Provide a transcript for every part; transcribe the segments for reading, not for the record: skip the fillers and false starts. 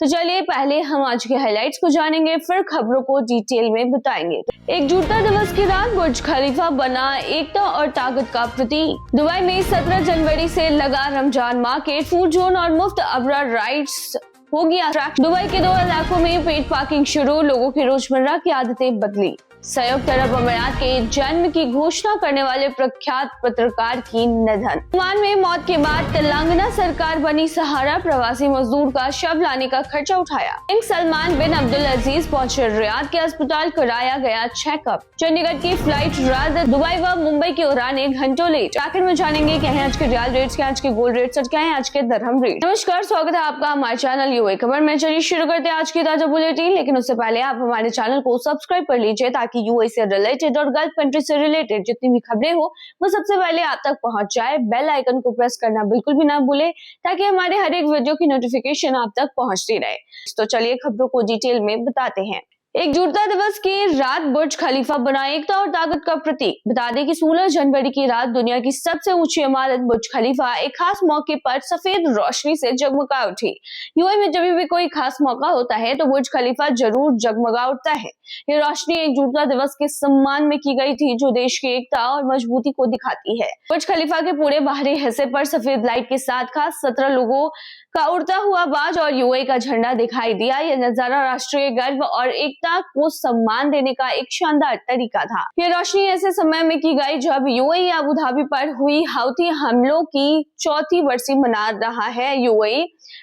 तो चलिए पहले हम आज के हाइलाइट्स को जानेंगे, फिर खबरों को डिटेल में बताएंगे। एकजुटता दिवस की रात बुर्ज खलीफा बना एकता और ताकत का प्रतीक। दुबई में 17 जनवरी से लगा रमजान मार्केट, फूड जोन और मुफ्त अबरा राइड्स हो गया अट्रैक्शन। दुबई के 2 इलाकों में पेड पार्किंग शुरू, लोगों की रोजमर्रा की आदतें बदली। संयुक्त अरब अमीरात के जन्म की घोषणा करने वाले प्रख्यात पत्रकार की निधन। ओमान में मौत के बाद तेलंगाना सरकार बनी सहारा, प्रवासी मजदूर का शव लाने का खर्चा उठाया। किंग सलमान बिन अब्दुल अजीज पहुंचे रियाद के अस्पताल, कराया गया चेकअप। चंडीगढ़ की फ्लाइट रद्द, दुबई व मुंबई की उड़ानें घंटों लेट। आखिर में जानेंगे क्या है आज के रियाल रेट्स, क्या आज के गोल्ड रेट्स और क्या है आज के दरहम रेट। नमस्कार, स्वागत है आपका हमारे चैनल यूए खबर में। चलिए शुरू करते हैं आज की ताजा बुलेटिन, लेकिन उससे पहले आप हमारे चैनल को सब्सक्राइब कर लीजिए ताकि यूए से रिलेटेड और गल्फ कंट्री से रिलेटेड जितनी भी खबरें हो वो सबसे पहले आप तक पहुंच जाए। बेल आइकन को प्रेस करना बिल्कुल भी ना भूले ताकि हमारे हर एक वीडियो की नोटिफिकेशन आप तक पहुंचती रहे। तो चलिए खबरों को डिटेल में बताते हैं। एकजुटता दिवस की रात बुर्ज खलीफा बना एकता और ताकत का प्रतीक। बता दें कि 16 जनवरी की रात दुनिया की सबसे ऊंची इमारत बुर्ज खलीफा एक खास मौके पर सफेद रोशनी से जगमगा उठी। यूएई में जब भी कोई खास मौका होता है तो बुर्ज खलीफा जरूर जगमगा उठता है। ये रोशनी एकजुटता दिवस के सम्मान में की गई थी, जो देश की एकता और मजबूती को दिखाती है। बुर्ज खलीफा के पूरे बाहरी हिस्से पर सफेद लाइट के साथ खास 17 लोगों का उड़ता हुआ बाज और यूएई का झंडा दिखाई दिया। यह नजारा राष्ट्रीय गर्व और एकता को सम्मान देने का एक शानदार तरीका था। यह रोशनी ऐसे समय में की गई जब यूएई अबू धाबी पर हुई हौथी हमलों की 4वीं बरसी मना रहा है। यूएई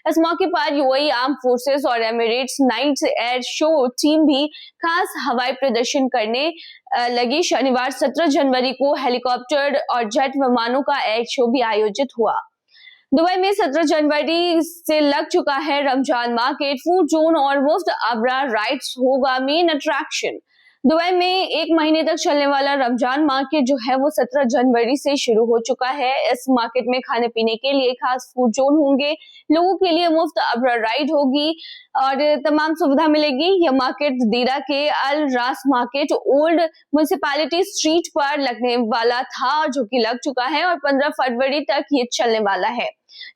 इस मौके पर यूएई आर्म फोर्सेस और Emirates night air show team भी खास हवाई प्रदर्शन करने लगी। शनिवार 17 जनवरी को हेलीकॉप्टर और जेट विमानों का एयर शो भी आयोजित हुआ। दुबई में 17 जनवरी से लग चुका है रमजान मार्केट, फूड जोन और मुफ्त अबरा राइड्स होगा मेन अट्रैक्शन। दुबई में 1 महीने तक चलने वाला रमजान मार्केट जो है वो 17 जनवरी से शुरू हो चुका है। इस मार्केट में खाने पीने के लिए खास फूड जोन होंगे, लोगों के लिए मुफ्त अबरा राइड होगी और तमाम सुविधा मिलेगी। यह मार्केट दीरा के अल रास मार्केट ओल्ड म्युनिसिपैलिटी स्ट्रीट पर लगने वाला था, जो कि लग चुका है और 15 फरवरी तक ये चलने वाला है।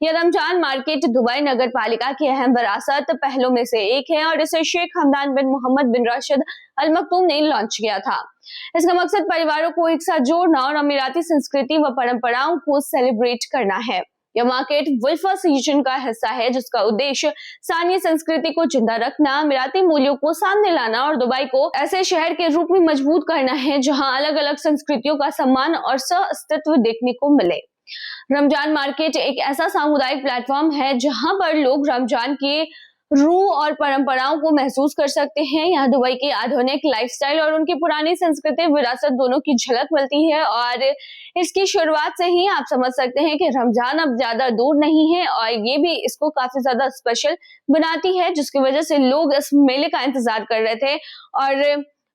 यह रमजान मार्केट दुबई नगर पालिका की अहम विरासत पहलों में से एक है और इसे शेख हमदान बिन मोहम्मद बिन राशिद अल मखतूम ने लॉन्च किया था। इसका मकसद परिवारों को एक साथ जोड़ना और अमीराती संस्कृति व परंपराओं को सेलिब्रेट करना है। यह मार्केट वुल्फा सीजन का हिस्सा है, जिसका उद्देश्य स्थानीय संस्कृति को जिंदा रखना, अमीराती मूल्यों को सामने लाना और दुबई को ऐसे शहर के रूप में मजबूत करना है जहां अलग अलग संस्कृतियों का सम्मान और सह अस्तित्व देखने को मिले। रमजान मार्केट एक ऐसा सामुदायिक प्लेटफॉर्म है जहां पर लोग रमजान के रूह और परंपराओं को महसूस कर सकते हैं। यहाँ दुबई की आधुनिक लाइफस्टाइल और उनकी पुरानी सांस्कृतिक विरासत दोनों की झलक मिलती है और इसकी शुरुआत से ही आप समझ सकते हैं कि रमजान अब ज्यादा दूर नहीं है और ये भी इसको काफी ज्यादा स्पेशल बनाती है, जिसकी वजह से लोग इस मेले का इंतजार कर रहे थे और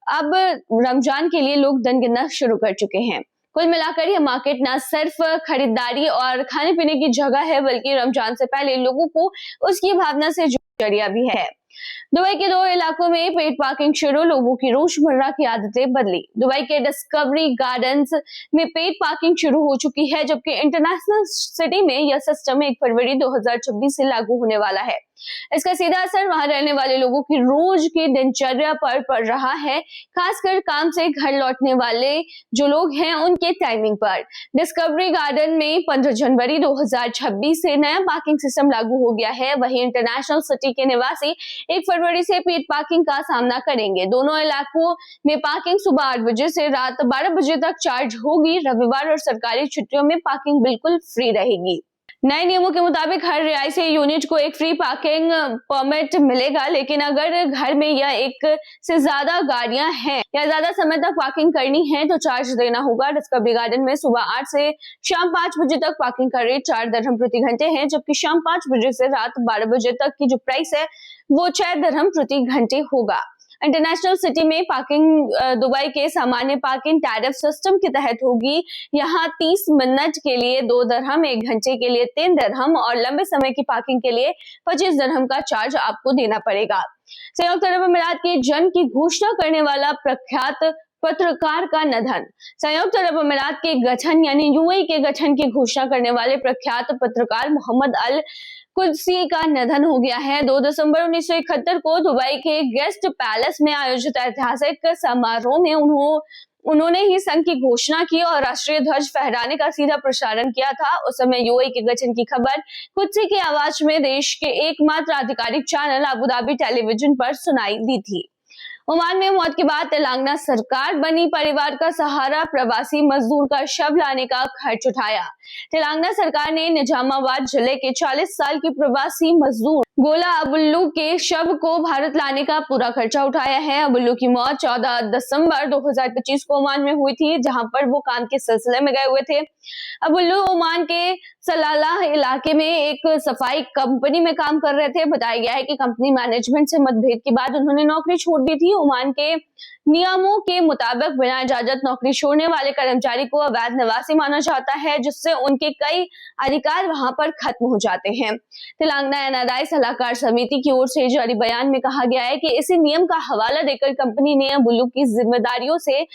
अब रमजान के लिए लोग दिन गिनना शुरू कर चुके हैं। कुल मिलाकर यह मार्केट न सिर्फ खरीदारी और खाने पीने की जगह है, बल्कि रमजान से पहले लोगों को उसकी भावना से जरिया भी है। दुबई के 2 इलाकों में पेड पार्किंग शुरू, लोगों की रोजमर्रा की आदतें बदली। दुबई के डिस्कवरी गार्डन्स में पेड पार्किंग शुरू हो चुकी है, जबकि इंटरनेशनल सिटी में यह सिस्टम 1 फरवरी 2026 से लागू होने वाला है। इसका सीधा असर वहां रहने वाले लोगों की रोज की दिनचर्या पर पड़ रहा है, खासकर काम से घर लौटने वाले जो लोग हैं उनके टाइमिंग पर। डिस्कवरी गार्डन में 15 जनवरी 2026 से नया पार्किंग सिस्टम लागू हो गया है। वहीं इंटरनेशनल सिटी के निवासी 1 फरवरी से पेड पार्किंग का सामना करेंगे। दोनों इलाकों में पार्किंग सुबह 8 बजे से रात 12 बजे तक चार्ज होगी। रविवार और सरकारी छुट्टियों में पार्किंग बिल्कुल फ्री रहेगी। नए नियमों के मुताबिक हर रिहायशी यूनिट को एक फ्री पार्किंग परमिट मिलेगा, लेकिन अगर घर में या एक से ज्यादा गाड़ियां हैं या ज्यादा समय तक पार्किंग करनी है तो चार्ज देना होगा। डिस्कवरी गार्डन में सुबह 8 से शाम 5 बजे तक पार्किंग का रेट 4 दिरहम प्रति घंटे है, जबकि शाम 5 बजे से रात 12 बजे तक की जो प्राइस है वो 6 दिरहम प्रति घंटे होगा। इंटरनेशनल सिटी में पार्किंग दुबई के सामान्य पार्किंग टैरिफ सिस्टम के तहत होगी। यहाँ 30 मिनट के लिए 2 दिरहम, 1 घंटे के लिए 3 दिरहम और लंबे समय की पार्किंग के लिए 25 दिरहम का चार्ज आपको देना पड़ेगा। संयुक्त अरब अमीरात के जन्म की घोषणा करने वाला प्रख्यात पत्रकार का निधन। संयुक्त अरब अमीरात के गठन यानी यूएई के गठन की घोषणा करने वाले प्रख्यात पत्रकार मोहम्मद अल कुदसी का निधन हो गया है। 2 दिसंबर 1971 को दुबई के गेस्ट पैलेस में आयोजित ऐतिहासिक समारोह में उन्होंने ही संघ की घोषणा की और राष्ट्रीय ध्वज फहराने का सीधा प्रसारण किया था। उस समय यूएई के गठन की खबर कुदसी की आवाज में देश के एकमात्र आधिकारिक चैनल अबू धाबी टेलीविजन पर सुनाई दी थी। ओमान में मौत के बाद तेलंगाना सरकार बनी, परिवार का सहारा प्रवासी मजदूर का शव लाने का खर्च उठाया। तेलंगाना सरकार ने निजामाबाद जिले के 40 साल की प्रवासी मजदूर गोला अबुल्लू के शव को भारत लाने का पूरा खर्चा उठाया है। अबुल्लू की मौत 14 दिसंबर 2025 को ओमान में हुई थी, जहां पर वो काम के सिलसिले में गए हुए थे। अबुल्लू ओमान के सलाला इलाके में एक सफाई कंपनी में काम कर रहे थे। बताया गया है कि कंपनी मैनेजमेंट से मतभेद के बाद उन्होंने नौकरी छोड़ दी थी। ओमान के नियमों के मुताबिक बिना इजाजत नौकरी छोड़ने वाले कर्मचारी को अवैध निवासी माना जाता है, जिससे उनके कई अधिकार वहां पर खत्म हो जाते हैं। तेलंगाना एनआरआई सलाहकार समिति की ओर से जारी बयान में कहा गया है कि इसी नियम का हवाला देकर कंपनी ने अबुल्लू की जिम्मेदारियों से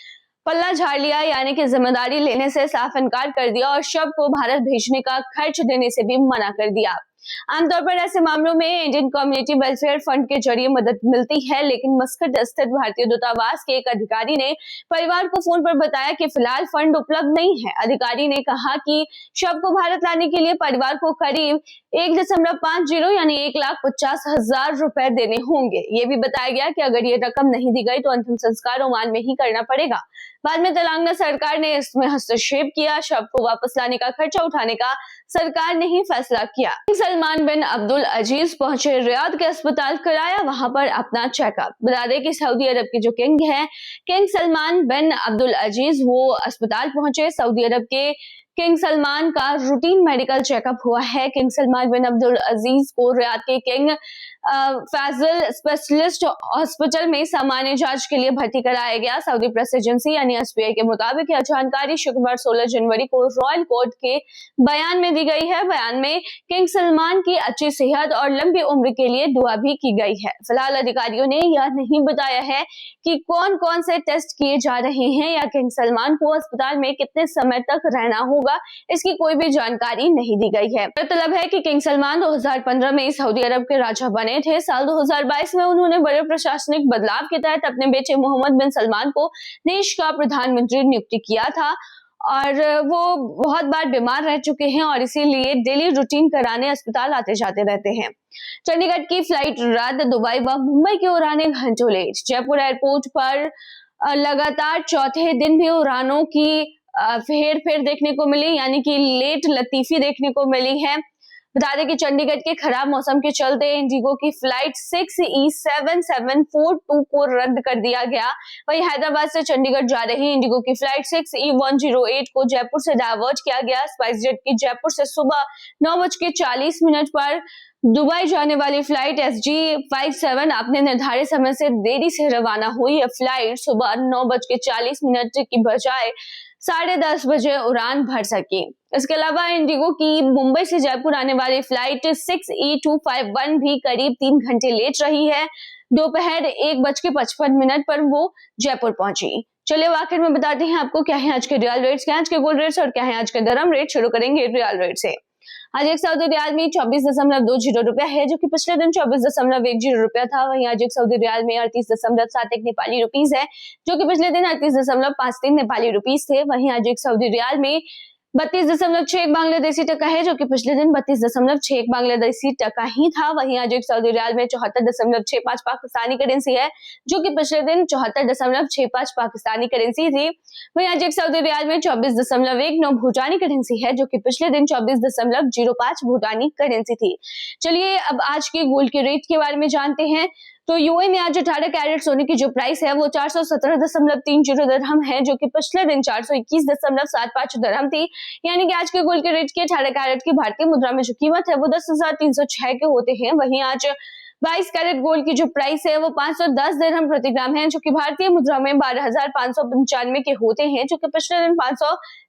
पल्ला झाड़ लिया, यानी कि जिम्मेदारी लेने से साफ इनकार कर दिया और शव को भारत भेजने का खर्च देने से भी मना कर दिया। आमतौर पर ऐसे मामलों में इंडियन कम्युनिटी वेलफेयर फंड के जरिए मदद मिलती है, लेकिन मस्कट स्थित भारतीय दूतावास के एक अधिकारी ने परिवार को फोन पर बताया कि फिलहाल फंड उपलब्ध नहीं है। अधिकारी ने कहा कि शव को भारत लाने के लिए परिवार को करीब 1.50 यानी 1,50,000 रुपए देने होंगे। ये भी बताया गया कि अगर ये रकम नहीं दी गई तो अंतिम संस्कार ओमान में ही करना पड़ेगा। बाद में तेलंगाना सरकार ने इसमें हस्तक्षेप किया। शव को वापस लाने का खर्चा उठाने का सरकार ने ही फैसला किया। सलमान बिन अब्दुल अजीज पहुंचे रियाद के अस्पताल, कराया वहां पर अपना चेकअप। बता दें कि सऊदी अरब के जो किंग है, किंग सलमान बिन अब्दुल अजीज, वो अस्पताल पहुंचे। सऊदी अरब के किंग सलमान का रूटीन मेडिकल चेकअप हुआ है। किंग सलमान बिन अब्दुल अजीज को रियाद के किंग फैजल स्पेशलिस्ट हॉस्पिटल में सामान्य जांच के लिए भर्ती कराया गया। सऊदी प्रेस एजेंसी यानी एसपीआई के मुताबिक यह जानकारी शुक्रवार 16 जनवरी को रॉयल कोर्ट के बयान में दी गई है। बयान में किंग सलमान की अच्छी सेहत और लंबी उम्र के लिए दुआ भी की गई है। फिलहाल अधिकारियों ने यह नहीं बताया है कि कौन कौन से टेस्ट किए जा रहे हैं या किंग सलमान को अस्पताल में कितने समय तक रहना होगा, इसकी कोई भी जानकारी नहीं दी गई है। मतलब है कि किंग सलमान 2015 में सऊदी अरब के राजा बने थे। साल 2022 में उन्होंने बड़े प्रशासनिक बदलाव के तहत अपने बेटे मोहम्मद बिन सलमान को देश का प्रधानमंत्री नियुक्त किया था और वो बहुत बार बीमार रह चुके हैं और इसीलिए डेली रूटीन कराने अस्पताल आते जाते रहते हैं। चंडीगढ़ की फ्लाइट रद्द, दुबई व मुंबई की उड़ानें घंटों लेट। जयपुर एयरपोर्ट पर लगातार चौथे दिन भी उड़ानों की हेरफेर देखने को मिली, यानी कि लेट लतीफी देखने को मिली है। बता दें कि चंडीगढ़ के खराब मौसम के चलते इंडिगो की फ्लाइट 6E7742 को रद्द कर दिया गया। वहीं हैदराबाद से चंडीगढ़ जा रही इंडिगो की फ्लाइट 6E108 को जयपुर से डायवर्ट किया गया। स्पाइसजेट की जयपुर से सुबह 9:40 पर दुबई जाने वाली फ्लाइट SG57 अपने निर्धारित समय से देरी से रवाना हुई। यह फ्लाइट सुबह 9:40 की बजाय 10:30 बजे उड़ान भर सकी। इसके अलावा इंडिगो की मुंबई से जयपुर आने वाली फ्लाइट 6E251 भी करीब 3 घंटे लेट रही है। दोपहर 1:55 पर वो जयपुर पहुंची। चलिए आखिर में बताते हैं आपको क्या है आज के रियल रेट्स, क्या है आज के गोल्ड रेट्स और क्या है आज के दरम रेट। शुरू करेंगे रियल रेट से। आज एक सऊदी रियाल में 24.20 रुपया है, जो कि पिछले दिन 24.10 रुपया था। वहीं आज एक सऊदी रियाल में 38.71 नेपाली रुपीस है, जो कि पिछले दिन 38.53 नेपाली रुपीस थे। वहीं आज एक सऊदी रियाल में 32.61 बांग्लादेशी टका है, जो कि पिछले दिन 32.61 बांग्लादेशी टका ही था। वहीं आज एक सऊदी रियाल में 74.65 पाकिस्तानी करेंसी है, जो कि पिछले दिन 74.65 पाकिस्तानी करेंसी थी। वहीं आज एक सऊदी रियाल में 24.19 भूटानी करेंसी है, जो कि पिछले दिन 24.05 भूटानी करेंसी थी। चलिए अब आज के गोल्ड के रेट के बारे में जानते हैं। तो यूएई में आज 18 कैरेट सोने की जो प्राइस है वो 417.30 दिरहम है, जो कि पिछले दिन 421.75 दिरहम थी। यानी कि आज के गोल्ड के रेट की 18 कैरेट की भारतीय मुद्रा में जो कीमत है वो 10,306 के होते हैं। वहीं आज 22 कैरेट गोल्ड की जो प्राइस है वो 510 दिरहम प्रति ग्राम है, जो कि भारतीय मुद्रा में 12,595 के होते हैं, जो कि पिछले दिन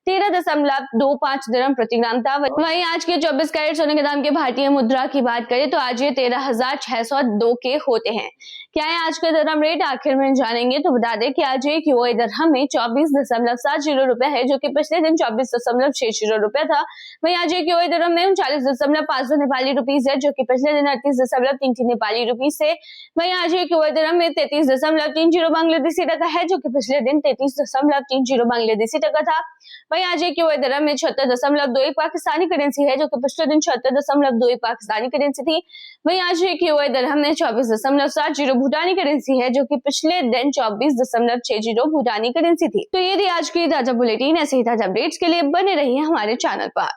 13.25 दिरहम प्रति ग्राम था। वहीं आज के 24 कैरेट सोने के दाम के भारतीय मुद्रा की बात करें तो आज ये 13,602 के होते हैं। क्या है आज का दिरहम रेट, आखिर में जानेंगे। तो बता दें कि आज एक यूएई दिरहम में 24.70 रुपए है, जो कि पिछले दिन 24.60 रुपए था। वहीं आज एक यूएई दिरहम में 39.5 नेपाली रुपीज है, जो कि पिछले दिन 38.33 नेपाली रुपीज से। वहीं आज एक यूएई दिरहम में 33.30 बांग्लादेशी टका है, जो कि पिछले दिन 33.30 बांग्लादेशी टका था। वहीं आज एक यूएई दिरहम में 76.21 पाकिस्तानी करेंसी है, जो कि पिछले दिन 76.21 पाकिस्तानी करेंसी थी। वहीं आज एक यूएई दिरहम में 24.70 भूटानी करेंसी है, जो कि पिछले दिन 24.60 भूटानी करेंसी थी। तो ये थी आज की ताजा बुलेटिन। ऐसे ही ताजा अपडेट्स के लिए बने रहिए हमारे चैनल पर।